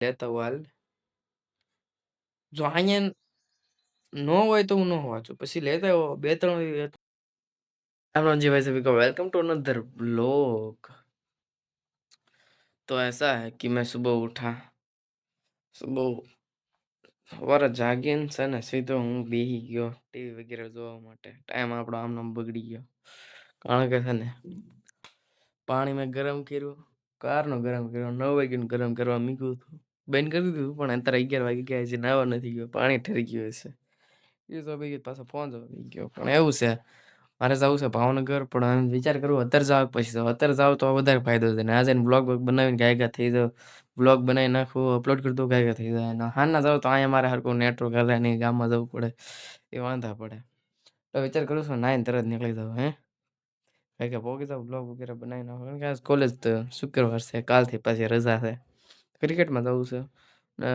લેતા આવું હાલ. જો અહીંયા નો હોય તો હું ન વાંચું. પછી લેતા આવો 2-3 हेलो जी भाई सभी को वेलकम टू अनदर ब्लॉग। तो ऐसा है कि मैं सुबह સવારે જાગીને છે ને સીધો હું બેહી ગયો ટીવી વગેરે જોવા માટે. ટાઈમ આપણો આમ બગડી ગયો કારણ કે છે ને પાણી મેં ગરમ કર્યું, કારનો ગરમ કર્યો, 9 વાગ્યાનું ગરમ કરવા મૂક્યું હતું, બંધ કરી દીધું પણ અત્યારે 11 વાગી ગયા છે, નાવા નથી ગયો, પાણી ઠરી ગયું હશે. એ તો ભાઈ પાછો ફોન જોવા ગયો. પણ એવું છે મારે જવું છે ભાવનગર, પણ હવે વિચાર કરું અત્યારે જાવ પછી જાવ. અત્યારે જાવ તો વધારે ફાયદો છે ને આજે બ્લોગ બનાવીને ગાયગા થઈ જાવ, બ્લોગ બનાવી નાખું, અપલોડ કરી દઉં, ગાયગા થઈ જાય. અને હાલના જાવ તો અહીંયા મારે હરકું નેટવર્ક હાલે નહીં, ગામમાં જવું પડે, એ વાંધા પડે. તો વિચાર કરું છું નાઈને તરત નીકળી જાવ. ગાયગા પોગી જાવ, બ્લોગ વગેરે બનાવી નાખો. કારણ કે આજ કોલેજ તો શુક્રવાર છે, કાલથી પાછી રજા છે, ક્રિકેટમાં જવું છે ને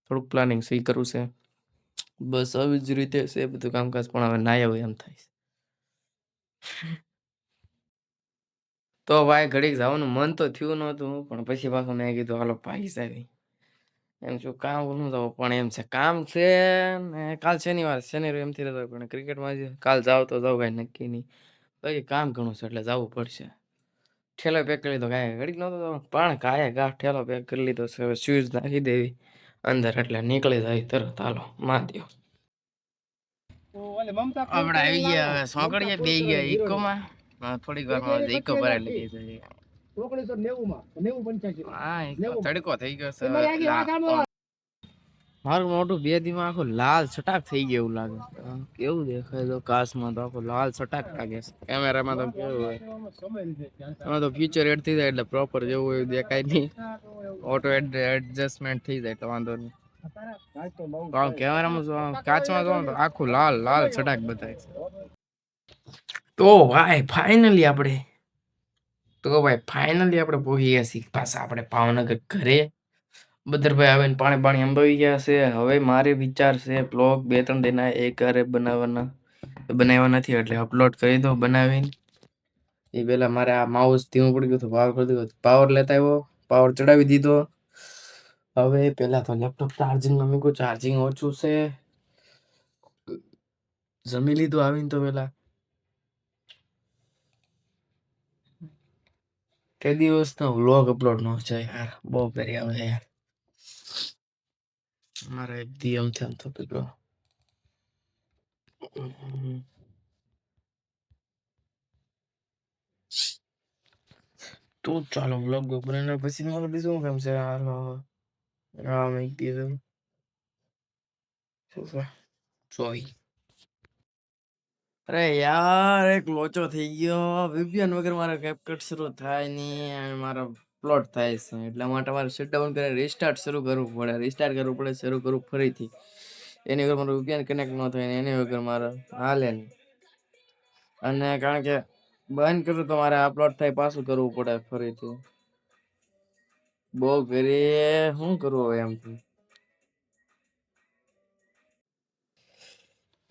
થોડુંક પ્લાનિંગ સહી કરવું છે. બસ આવી જ રીતે છે બધું કામકાજ, પણ હવે નાય હોય એમ થાય. તો ભાઈ ઘડીક જવાનું મન તો થયું નહોતું, પણ પછી પાછું મેં કીધું હાલો ભાઈ સાહેબ એમ શું કામ ન જવું, પણ એમ છે કામ છે ને કાલ શનિવાર એમથી રજા પણ ક્રિકેટમાં કાલ જાવ તો જાવ, કાંઈ નક્કી નહીં. પછી કામ ઘણું છે એટલે જવું પડશે. ઠેલો પેક કરી લીધો, કાંઈ ઘડીક નહોતો પણ કાંઈ ઠેલો પેક કરી લીધો છે. હવે શૂઝ નાખી દેવી અંદર એટલે નીકળી જાય તરત. હાલો મહાદેવ. આપણે આવી ગયા હવે સોંકડીએ, બે ગયા ઇકોમાં. થોડીક વારમાં ઇકો ભરાઈ લીધી છે. 1990 હા તડકો થઈ ગયો છે. મારું મોઢું 2 દીમાં આખું લાલ છટાક થઈ ગયું એવું લાગે. કેવું દેખાય તો કાચમાં તો આખું લાલ છટાક લાગે છે. કેમેરામાં તો કેવું હોય, એમાં તો ફ્યુચર એડ થઈ જાય એટલે પ્રોપર જેવું હોય દેખાય નહીં. ઓટો એડજસ્ટમેન્ટ થઈ જાય એટલે વાંધો નહીં. કેમેરામાં કાચમાં જો તો આખું લાલ લાલ છટાક બતાવે છે. તો ભાઈ ફાઇનલી આપણે પહોંચી ગયા છીએ પાછા આપણે ભાવનગર ઘરે. બદરભાઈ આવીને પાણી અંબાવી ગયા છે. હવે મારે વિચાર છે બ્લોગ 2-3 દિના એક ઘરે બનાવવા નથી એટલે અપલોડ કરી દો બનાવીને. એ પેલા મારે આ માઉસ ધીમું પડી ગયું હતું, પાવર લેતા આવ્યો, પાવર ચડાવી દીધો. હવે પેલા તો લેપટોપ ચાર્જિંગમાં મૂક્યું, ચાર્જિંગ ઓછું છે. જમી લીધું આવીને તો પેલા તે દિવસનો વ્લોગ અપલોડ નો છે યાર, બહુ કરી આવે યાર. મારે એક દી એમ થતું હતું. તો ચાલો વ્લોગ બનાવીને પછી મારે બીજું કામ છે. મેં કીધું સોરી. અરે યાર એક લોચો થઈ ગયો. VPN વગર મારે કેપકટ શરૂ થાય નહીં અને મારો પ્લોટ થાય છે, એટલા માટે મારે શટડાઉન કરીને રિસ્ટાર્ટ શરૂ કરવું પડે. શરૂ કરવું ફરીથી. એની વગર મારું VPN કનેક્ટ ન થાય, એની વગર મારે હાલે નહીં. અને કારણ કે બંધ કરું તો મારે અપલોડ થાય પાછું કરવું પડે ફરીથી. બહુ ઘરે શું કરવું હવે એમથી.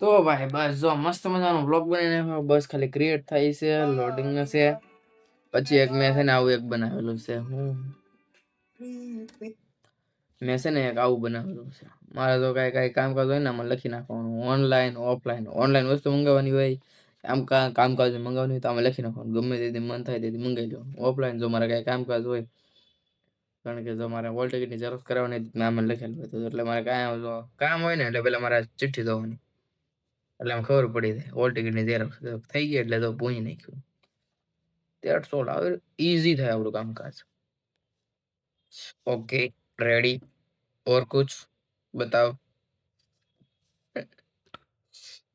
તો ભાઈ બસ જો મસ્ત મજાનો બ્લોગ બનાવીને બસ ખાલી ક્રિએટ થાય છે, લોડિંગ છે. પછી એક મેં છે ને આવું એક બનાવેલું છે. મેં છે ને એક આવું બનાવેલું છે. મારે તો કઈ કામકાજ હોય ને આમાં લખી નાખવાનું ઓનલાઈન ઓફલાઈન. ઓનલાઈન વસ્તુ મંગાવવાની હોય, આમ કામકાજ મંગાવવાની હોય તો આમાં લખી નાખવાનું, ગમે તેથી મન થાય તેથી મંગાવી લો. ઓફલાઈન જો મારે કઈ કામકાજ હોય, કારણ કે જો મારે હોલ ટિકિટની ઝેરોક્ષ કરાવવાની મેં આમાં લખેલું હતું, એટલે મારે કામ હોય ને એટલે પેલા મારે ચિઠ્ઠી દવાની, એટલે આમ ખબર પડી જાય હોલ ટિકિટની ઝેરોક્ષ થઈ ગઈ એટલે તો પૂછી નાખ્યું. That's all. હવે ઈઝી થાય આપણું કામકાજ. ओके रेडी और कुछ बताओ.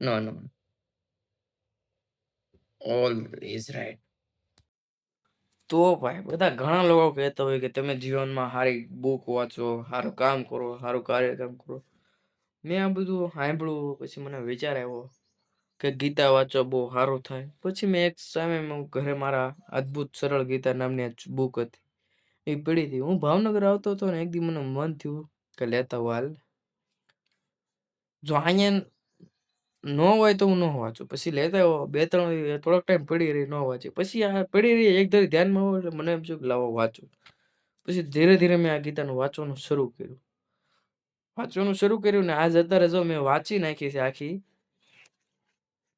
No no all is right. તો ભાઈ બધા ઘણા લોકો કહેતા હોય કે તમે જીવનમાં સારી બુક વાંચો, સારું કામ કરો, સારું કાર્યક્રમ કરો. મેં આ બધું સાંભળ્યું પછી મને વિચાર આવ્યો કે ગીતા વાંચો બહુ સારું થાય. પછી મેં એક સમયમાં ઘરે મારા અદ્ભુત સરળ ગીતા નામની બુક હતી, એ પડી હતી. હું ભાવનગર આવતો હતો ને એક દી મને મન થયું કે લેતા હાલ. જો અહીંયા ન હોય તો હું ન વાંચું. પછી લેતા આવ્યો 2-3 થોડોક ટાઈમ પડી રહી, ન વાંચી. પછી આ પડી રહી એક ધારી ધ્યાનમાં હોય એટલે મને એમ થયું કે લાવો વાંચું. પછી ધીરે ધીરે મેં આ ગીતાનું વાંચવાનું શરૂ કર્યું ને આજ અત્યારે જો મેં વાંચી નાખી છે આખી.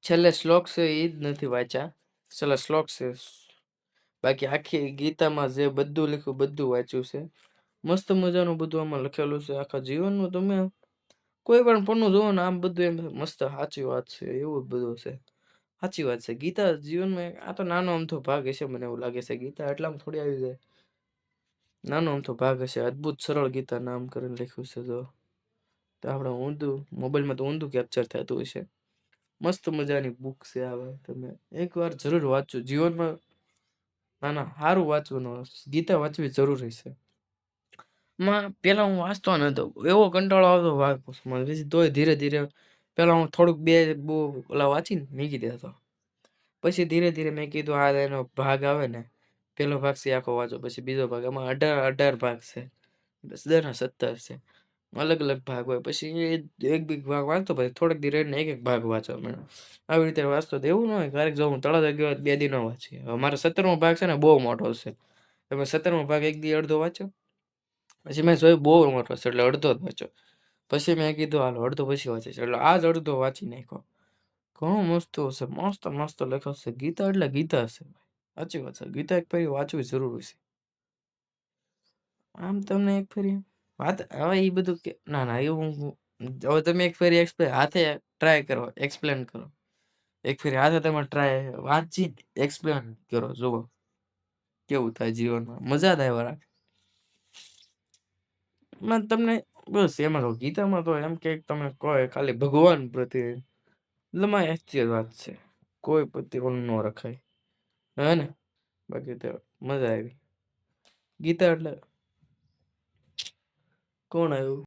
છેલ્લે શ્લોક છે એ જ નથી વાંચ્યા. છેલ્લે શ્લોક છે, બાકી આખી ગીતામાં જે બધું લખ્યું બધું વાંચ્યું છે. મસ્ત મજાનું બધું આમાં લખેલું છે. આખા જીવનનું તમે કોઈ પણ પન્નું જોવો ને આમ બધું એમ મસ્ત સાચી વાત છે એવું જ બધું છે. સાચી વાત છે. ગીતા જીવનમાં આ તો નાનો અમથો ભાગ હશે મને એવું લાગે છે. ગીતા એટલામાં થોડી આવી જાય. નાનો અમથો ભાગ હશે. અદ્ભુત સરળ ગીતા નામ કરીને લખ્યું છે. તો આપણે ઊંધું મોબાઈલમાં તો ઊંધું કેપ્ચર થતું હશે. મસ્ત મજાની બુક છે આ ભાઈ, તમે એકવાર જરૂર વાંચજો જીવનમાં. ના ના સારું વાંચવાનું, ગીતા વાંચવી જરૂરી છે. માં પેલા હું વાંચતો નતો, એવો કંટાળો આવતો વાંચવામાં, પછી તોય ધીરે ધીરે પેલા હું થોડુંક બે ઓલા વાંચીને મૂકી દેતો. પછી ધીરે ધીરે મેં કીધું આ એનો ભાગ આવે ને, પેલો ભાગ છે આખો વાંચો, પછી બીજો ભાગ, એમાં 18 ભાગ છે, બસ 17 છે. અલગ અલગ ભાગ હોય. પછી એક બી ભાગ વાંચતો, પછી થોડીક દી રહીને એક ભાગ વાંચવા માંડ્યો. આવી રીતે વાંચતો તો એવું ન હોય ક્યારેક જો હું તળાજા ગયો 2 દી ન વાંચી. હવે મારો 17મો ભાગ છે ને બહુ મોટો છે. તમે 17મો ભાગ એક દી અડધો વાંચ્યો. પછી મેં જોયું બહુ મોટો છે એટલે અડધો જ વાંચ્યો. પછી મેં કીધું હાલો અડધો પછી વાંચીશ, એટલે આજ અડધો વાંચી નાખ્યો. ઘણું મસ્ત હશે, મસ્ત મસ્ત લખ્યો છે. ગીતા એટલે ગીતા હશે. સાચી વાત છે. ગીતા એક ફેરી વાંચવી જરૂરી છે. આમ તમને એક ફેરી વાત હવે એ બધું કે ના ના એવું હવે તમે એક ફેરી હાથે ટ્રાય કરો, એક્સપ્લેન કરો. એક ફેરી હાથે તમે ટ્રાય વાંચી એક્સપ્લેન કરો, જુઓ કેવું થાય જીવનમાં. મજા થાય વરા. તમને બસ એમાં તો ગીતામાં તો એમ કે તમે કહો ખાલી ભગવાન પ્રત્યે લમાય જ વાત છે. કોઈ પ્રત્યે ઓલું ન રખાય, હે ને? બાકી તો મજા આવી. ગીતા એટલે કોણ આવ્યું?